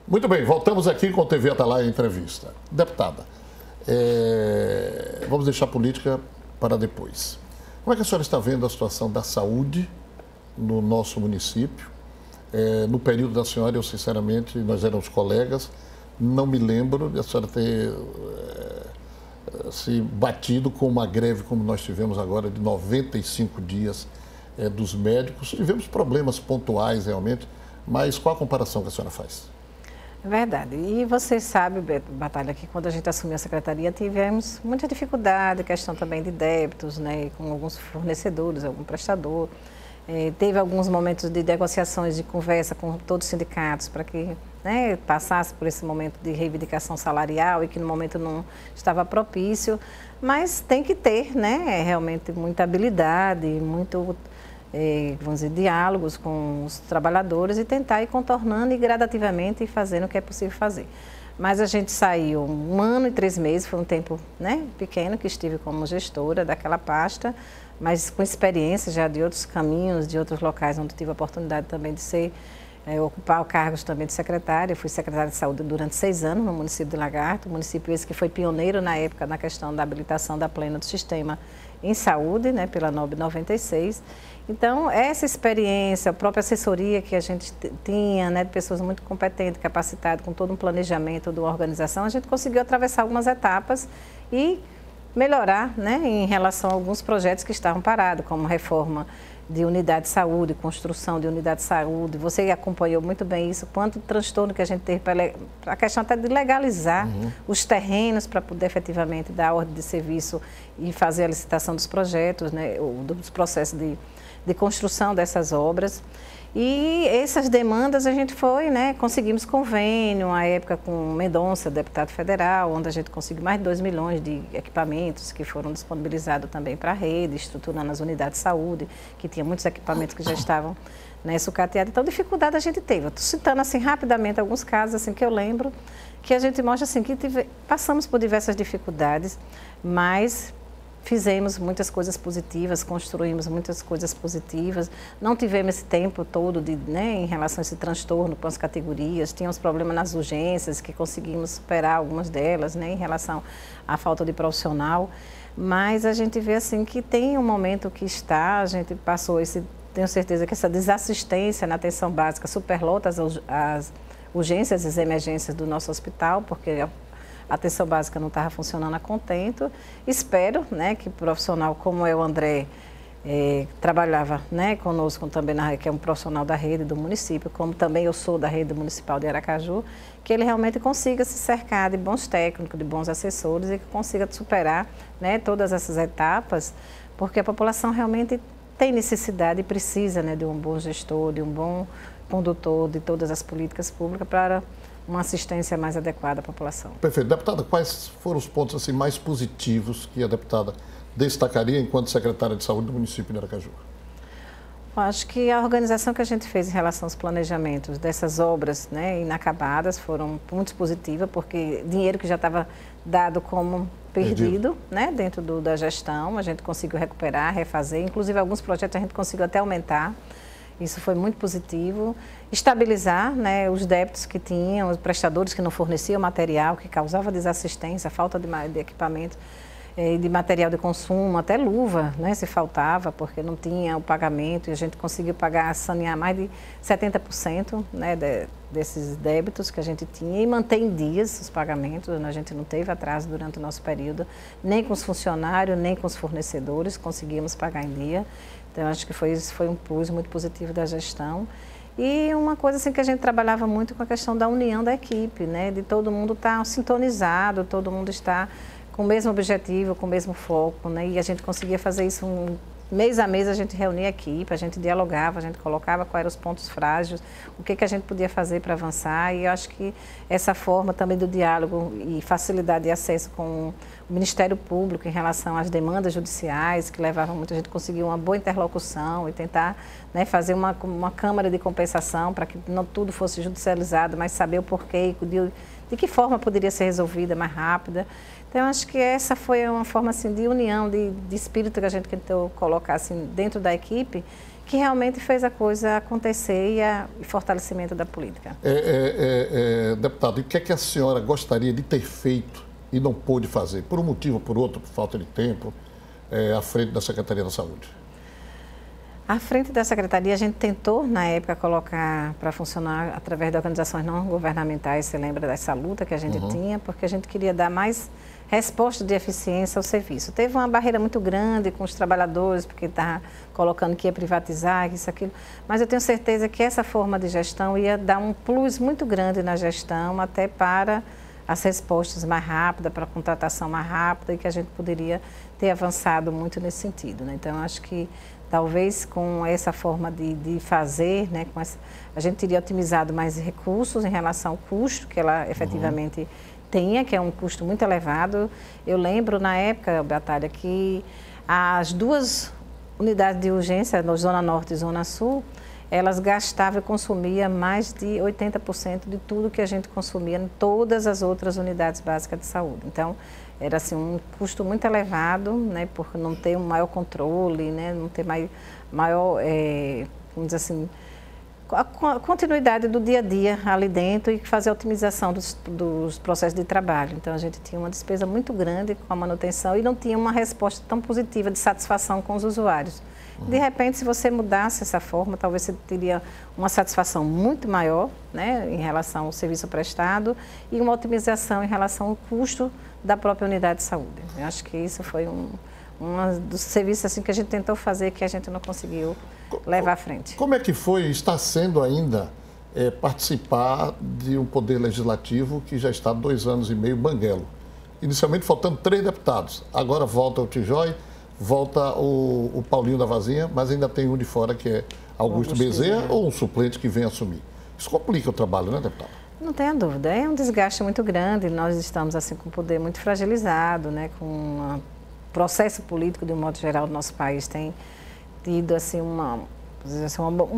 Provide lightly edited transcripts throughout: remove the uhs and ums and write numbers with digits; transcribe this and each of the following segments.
Muito bem, voltamos aqui com o TV Atalaia Entrevista. Deputada, vamos deixar a política para depois. Como é que a senhora está vendo a situação da saúde no nosso município? No período da senhora, eu sinceramente, nós éramos colegas, não me lembro de a senhora ter se batido com uma greve como nós tivemos agora de 95 dias dos médicos. Tivemos problemas pontuais realmente, mas qual a comparação que a senhora faz? É verdade. E você sabe, Beto Batalha, que quando a gente assumiu a secretaria tivemos muita dificuldade, questão também de débitos, né, com alguns fornecedores, algum prestador. Teve alguns momentos de negociações, de conversa com todos os sindicatos para que, né, passasse por esse momento de reivindicação salarial e que no momento não estava propício, mas tem que ter, né, realmente muita habilidade, muito, vamos dizer, diálogos com os trabalhadores e tentar ir contornando e gradativamente ir fazendo o que é possível fazer. Mas a gente saiu 1 ano e 3 meses, foi um tempo, né, pequeno que estive como gestora daquela pasta, mas com experiência já de outros caminhos, de outros locais onde tive a oportunidade também de ocupar cargos também de secretária. Eu fui secretária de saúde durante 6 anos no município de Lagarto, município esse que foi pioneiro na época na questão da habilitação da plena do sistema em saúde, né, pela NOB 96. Então, essa experiência, a própria assessoria que a gente tinha, né, de pessoas muito competentes, capacitadas, com todo um planejamento de uma organização, a gente conseguiu atravessar algumas etapas e melhorar, né, em relação a alguns projetos que estavam parados, como reforma de unidade de saúde, construção de unidade de saúde. Você acompanhou muito bem isso, quanto transtorno que a gente teve para a questão até de legalizar os terrenos para poder efetivamente dar ordem de serviço e fazer a licitação dos projetos, né, dos processos de construção dessas obras. E essas demandas a gente foi, né, conseguimos convênio, à época com Mendonça, deputado federal, onde a gente conseguiu mais de 2 milhões de equipamentos que foram disponibilizados também para a rede, estruturando as unidades de saúde, que tinha muitos equipamentos que já estavam, né, sucateados. Então, dificuldade a gente teve. Eu estou citando assim rapidamente alguns casos assim, que eu lembro, que a gente mostra assim, que passamos por diversas dificuldades, mas fizemos muitas coisas positivas, construímos muitas coisas positivas, não tivemos esse tempo todo né, em relação a esse transtorno com as categorias, tínhamos problemas nas urgências, que conseguimos superar algumas delas, né, em relação à falta de profissional, mas a gente vê assim que tem um momento que a gente passou tenho certeza que essa desassistência na atenção básica superlota as urgências e as emergências do nosso hospital, porque a atenção básica não estava funcionando a contento. Espero, né, que profissional como o André, trabalhava, né, conosco também, que é um profissional da rede do município, como também eu sou da rede municipal de Aracaju, que ele realmente consiga se cercar de bons técnicos, de bons assessores e que consiga superar, né, todas essas etapas, porque a população realmente tem necessidade e precisa, né, de um bom gestor, de um bom condutor de todas as políticas públicas para uma assistência mais adequada à população. Perfeito. Deputada, quais foram os pontos assim, mais positivos que a deputada destacaria enquanto secretária de saúde do município de Aracaju? Acho que a organização que a gente fez em relação aos planejamentos dessas obras, né, inacabadas foram muito positivas, porque dinheiro que já estava dado como perdido, né, dentro da gestão, a gente conseguiu recuperar, refazer, inclusive alguns projetos a gente conseguiu até aumentar. Isso foi muito positivo. Estabilizar, né, os débitos que tinham, os prestadores que não forneciam material, que causava desassistência, falta de equipamento, de material de consumo, até luva, né, se faltava, porque não tinha o pagamento, e a gente conseguiu sanear mais de 70%, né, desses débitos que a gente tinha e manter em dias os pagamentos. A gente não teve atraso durante o nosso período, nem com os funcionários, nem com os fornecedores, conseguimos pagar em dia. Então, acho que isso foi um plus muito positivo da gestão. E uma coisa assim que a gente trabalhava muito com a questão da união da equipe, né, de todo mundo estar sintonizado, todo mundo estar com o mesmo objetivo, com o mesmo foco, né? E a gente conseguia fazer isso mês a mês, a gente reunia a equipe, a gente dialogava, a gente colocava quais eram os pontos frágeis, o que a gente podia fazer para avançar. E eu acho que essa forma também do diálogo e facilidade de acesso com o Ministério Público em relação às demandas judiciais, que levavam muito, a gente conseguir uma boa interlocução e tentar, né, fazer uma câmara de compensação para que não tudo fosse judicializado, mas saber o porquê, de que forma poderia ser resolvida mais rápida. Então, eu acho que essa foi uma forma assim, de união, de espírito que a gente tentou colocar assim, dentro da equipe, que realmente fez a coisa acontecer e fortalecimento da política. Deputado, e o que é que a senhora gostaria de ter feito e não pôde fazer, por um motivo ou por outro, por falta de tempo, à frente da Secretaria da Saúde? À frente da Secretaria, a gente tentou, na época, colocar para funcionar através de organizações não governamentais, você lembra dessa luta que a gente tinha, porque a gente queria dar mais resposta de eficiência ao serviço. Teve uma barreira muito grande com os trabalhadores, porque estava colocando que ia privatizar, isso, aquilo, mas eu tenho certeza que essa forma de gestão ia dar um plus muito grande na gestão, até para as respostas mais rápidas, para a contratação mais rápida, e que a gente poderia ter avançado muito nesse sentido, né? Então, acho que talvez com essa forma de fazer, né, a gente teria otimizado mais recursos em relação ao custo que ela efetivamente tenha, que é um custo muito elevado. Eu lembro na época, Batalha, que as duas unidades de urgência, na Zona Norte e Zona Sul, elas gastavam e consumiam mais de 80% de tudo que a gente consumia em todas as outras unidades básicas de saúde. Então, era assim, um custo muito elevado, né, por não ter um maior controle, né, não ter maior vamos dizer assim, a continuidade do dia a dia ali dentro e fazer a otimização dos processos de trabalho. Então, a gente tinha uma despesa muito grande com a manutenção e não tinha uma resposta tão positiva de satisfação com os usuários. De repente, se você mudasse essa forma, talvez você teria uma satisfação muito maior, né, em relação ao serviço prestado e uma otimização em relação ao custo da própria unidade de saúde. Eu acho que isso foi um dos serviços assim, que a gente tentou fazer que a gente não conseguiu levar à frente. Como é que foi, está sendo ainda, participar de um poder legislativo que já está há 2 anos e meio banguelo? Inicialmente faltando 3 deputados, agora volta o Tijói, volta o Paulinho da Vazinha, mas ainda tem um de fora que é Augusto Bezerra, ou um suplente que vem assumir. Isso complica o trabalho, né, deputado? Não tenha dúvida, é um desgaste muito grande. Nós estamos assim com o poder muito fragilizado, né, com o processo político de um modo geral do nosso país tem tido assim uma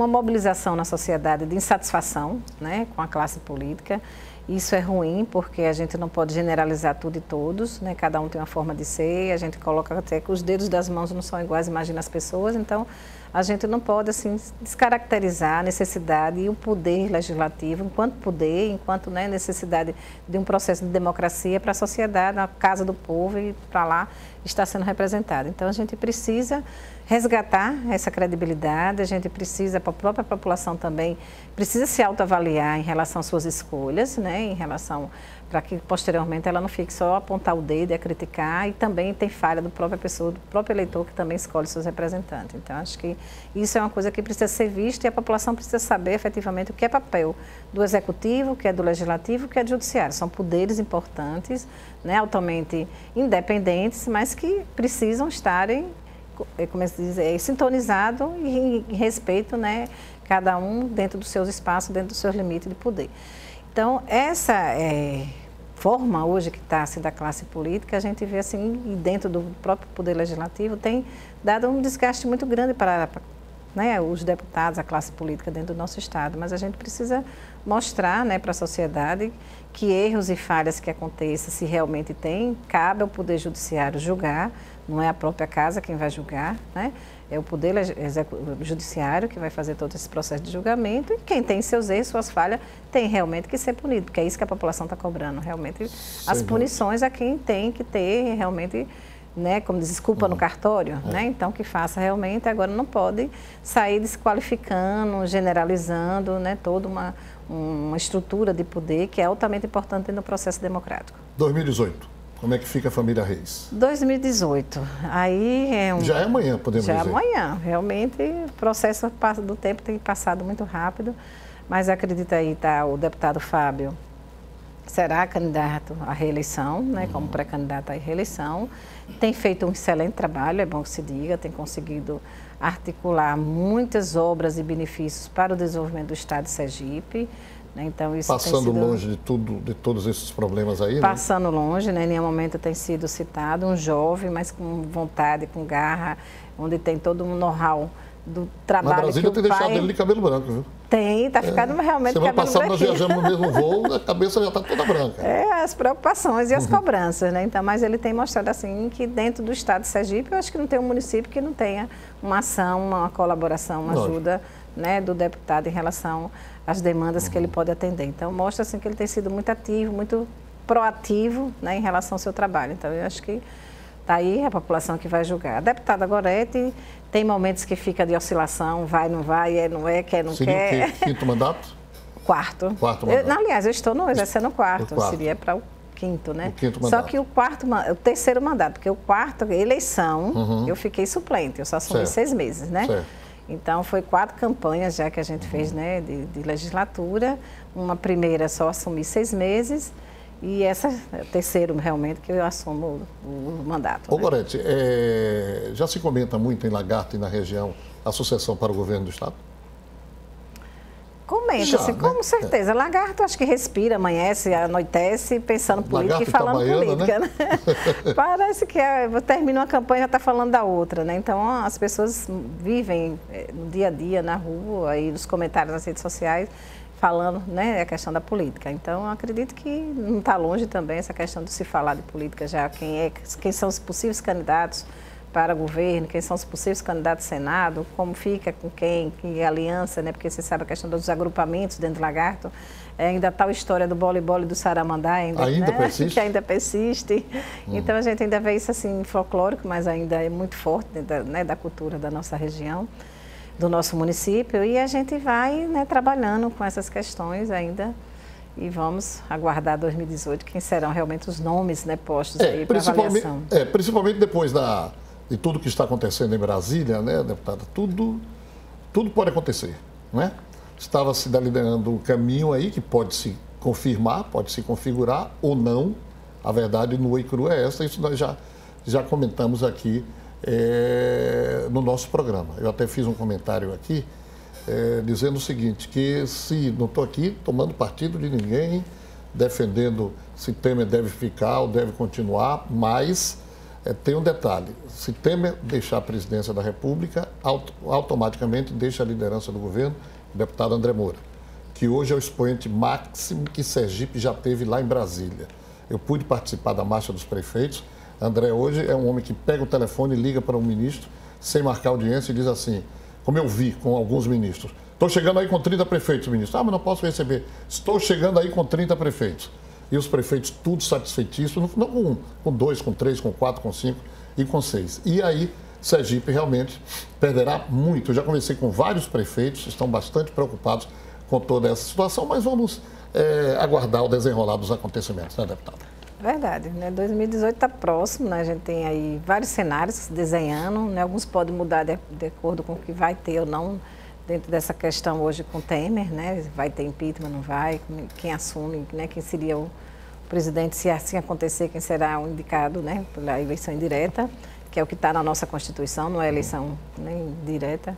mobilização na sociedade de insatisfação, né, com a classe política. Isso é ruim porque a gente não pode generalizar tudo e todos, né? Cada um tem uma forma de ser, a gente coloca até que os dedos das mãos não são iguais, imagina as pessoas, então a gente não pode assim descaracterizar a necessidade e o poder legislativo enquanto poder, enquanto, né, necessidade de um processo de democracia para a sociedade, na casa do povo e para lá está sendo representado. Então a gente precisa resgatar essa credibilidade, a gente precisa, a própria população também precisa se autoavaliar em relação às suas escolhas, né, em relação para que posteriormente ela não fique só a apontar o dedo e a criticar, e também tem falha do própria pessoa, do próprio eleitor que também escolhe seus representantes. Então, acho que isso é uma coisa que precisa ser vista e a população precisa saber efetivamente o que é papel do executivo, o que é do legislativo, o que é do judiciário. São poderes importantes, né, altamente independentes, mas que precisam estarem, como se diz, sintonizado e em respeito, né, cada um dentro dos seus espaços, dentro dos seus limites de poder. Então, essa forma hoje que está assim, da classe política, a gente vê assim, e dentro do próprio poder legislativo, tem dado um desgaste muito grande para né, os deputados, a classe política dentro do nosso Estado. Mas a gente precisa mostrar, né, para a sociedade que erros e falhas que aconteçam, se realmente tem, cabe ao Poder Judiciário julgar, não é a própria casa quem vai julgar, né? É o Poder Judiciário que vai fazer todo esse processo de julgamento, e quem tem seus erros, suas falhas, tem realmente que ser punido, porque é isso que a população está cobrando, realmente. As punições a quem tem que ter realmente, né, como diz, culpa no cartório, né? Então que faça realmente, agora não pode sair desqualificando, generalizando, né, toda uma estrutura de poder que é altamente importante no processo democrático. 2018. Como é que fica a família Reis? 2018, aí já é amanhã, podemos dizer. Já é amanhã, realmente o processo do tempo tem passado muito rápido, mas acredita aí, tá, o deputado Fábio será candidato à reeleição, né, como pré-candidato à reeleição, tem feito um excelente trabalho, é bom que se diga, tem conseguido articular muitas obras e benefícios para o desenvolvimento do Estado de Sergipe. Então, isso passando longe de todos esses problemas aí, passando longe, né? Em nenhum momento tem sido citado um jovem, mas com vontade, com garra, onde tem todo um know-how do trabalho Na Brasília que o tem pai... deixado ele de cabelo branco, viu? Tem, tá ficando realmente Semana cabelo passada nós branquinho. viajamos no mesmo voo, a cabeça já está toda branca. As preocupações e as cobranças, né? Então, mas ele tem mostrado assim que dentro do estado de Sergipe, eu acho que não tem um município que não tenha uma ação, uma colaboração, uma ajuda, né, do deputado em relação às demandas que ele pode atender. Então, mostra assim que ele tem sido muito ativo, muito proativo, né, em relação ao seu trabalho. Então, eu acho que está aí a população que vai julgar. A deputada Gorete tem momentos que fica de oscilação, vai, não vai, não é, quer, não Seria quer. o quê? Quinto mandato? Quarto. Quarto mandato. Aliás, eu estou exercendo o quarto, seria para o quinto, né? O quinto mandato. Só que o terceiro mandato, porque o quarto, eleição, eu fiquei suplente, eu só assumi 6 meses, né? Certo. Então, foi 4 campanhas já que a gente fez, né, de legislatura. Uma primeira só assumi 6 meses e essa é o terceiro realmente que eu assumo o mandato. Ô, Gorete, já se comenta muito em Lagarto e na região a sucessão para o governo do Estado? Comenta-se, com certeza. Lagarto acho que respira, amanhece, anoitece, pensando política e falando política. Né? Parece que termina uma campanha e já está falando da outra, né? Então, as pessoas vivem no dia a dia, na rua, aí nos comentários nas redes sociais, falando, né, a questão da política. Então, eu acredito que não está longe também essa questão de se falar de política já, quem são os possíveis candidatos para governo, quem são os possíveis candidatos ao Senado, como fica com quem, que aliança, né? Porque você sabe a questão dos agrupamentos dentro do Lagarto, ainda tal história do bole-bole do Saramandá, ainda né? Persiste? Que ainda persiste. Então a gente ainda vê isso assim folclórico, mas ainda é muito forte dentro da cultura da nossa região, do nosso município, e a gente vai, né, trabalhando com essas questões ainda. E vamos aguardar 2018 quem serão realmente os nomes, né, postos aí para avaliação. Principalmente depois de tudo que está acontecendo em Brasília, né, deputada, tudo pode acontecer, né? Estava se delineando um caminho aí que pode se confirmar, pode se configurar ou não. A verdade nua e crua é essa, isso nós já comentamos aqui no nosso programa. Eu até fiz um comentário aqui dizendo o seguinte, que se não estou aqui tomando partido de ninguém, defendendo se Temer deve ficar ou deve continuar, mas tem um detalhe, se Temer deixar a presidência da República, automaticamente deixa a liderança do governo o deputado André Moura, que hoje é o expoente máximo que Sergipe já teve lá em Brasília. Eu pude participar da Marcha dos Prefeitos. André hoje é um homem que pega o telefone e liga para um ministro sem marcar audiência e diz assim, como eu vi com alguns ministros, estou chegando aí com 30 prefeitos, ministro. Mas não posso receber. Estou chegando aí com 30 prefeitos. E os prefeitos tudo satisfeitíssimos, não com 2, com 3, com 4, com 5 e com 6. E aí, Sergipe realmente perderá muito. Eu já conversei com vários prefeitos, estão bastante preocupados com toda essa situação, mas vamos aguardar o desenrolar dos acontecimentos, né, deputada? Verdade, né? 2018 está próximo, né? A gente tem aí vários cenários se desenhando, né? Alguns podem mudar de acordo com o que vai ter ou não dentro dessa questão hoje com o Temer, né? Vai ter impeachment, não vai? Quem assume, né? Quem seria o presidente, se assim acontecer, quem será o indicado, né? Pela eleição indireta, que é o que está na nossa Constituição, não é eleição nem direta.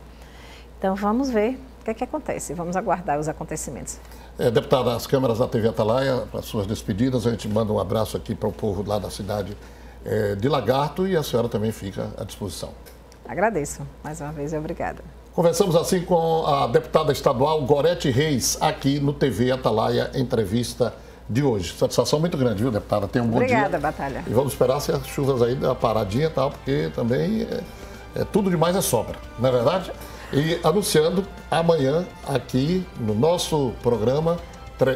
Então, vamos ver o que acontece, vamos aguardar os acontecimentos. Deputada, as câmeras da TV Atalaia, para suas despedidas, a gente manda um abraço aqui para o povo lá da cidade de Lagarto e a senhora também fica à disposição. Agradeço, mais uma vez, obrigada. Conversamos assim com a deputada estadual Gorete Reis, aqui no TV Atalaia, entrevista de hoje. Satisfação muito grande, viu, deputada? Tenha um bom dia. Obrigada, Batalha. E vamos esperar se as chuvas aí dão uma paradinha e tal, porque também tudo demais é sobra, não é verdade? E anunciando amanhã aqui no nosso programa,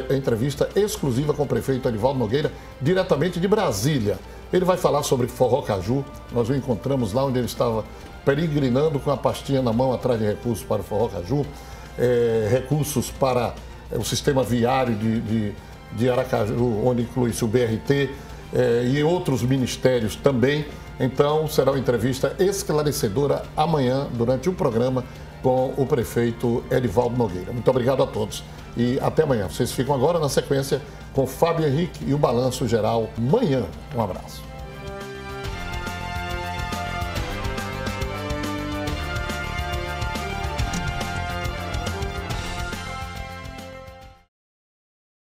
entrevista exclusiva com o prefeito Edivaldo Nogueira, diretamente de Brasília. Ele vai falar sobre Forró Caju. Nós o encontramos lá onde ele estava peregrinando com a pastinha na mão atrás de recursos para o Forró Caju, recursos para o sistema viário de Aracaju, onde inclui-se o BRT e outros ministérios também. Então, será uma entrevista esclarecedora amanhã, durante o programa, com o prefeito Edivaldo Nogueira. Muito obrigado a todos e até amanhã. Vocês ficam agora na sequência com Fábio Henrique e o Balanço Geral amanhã. Um abraço.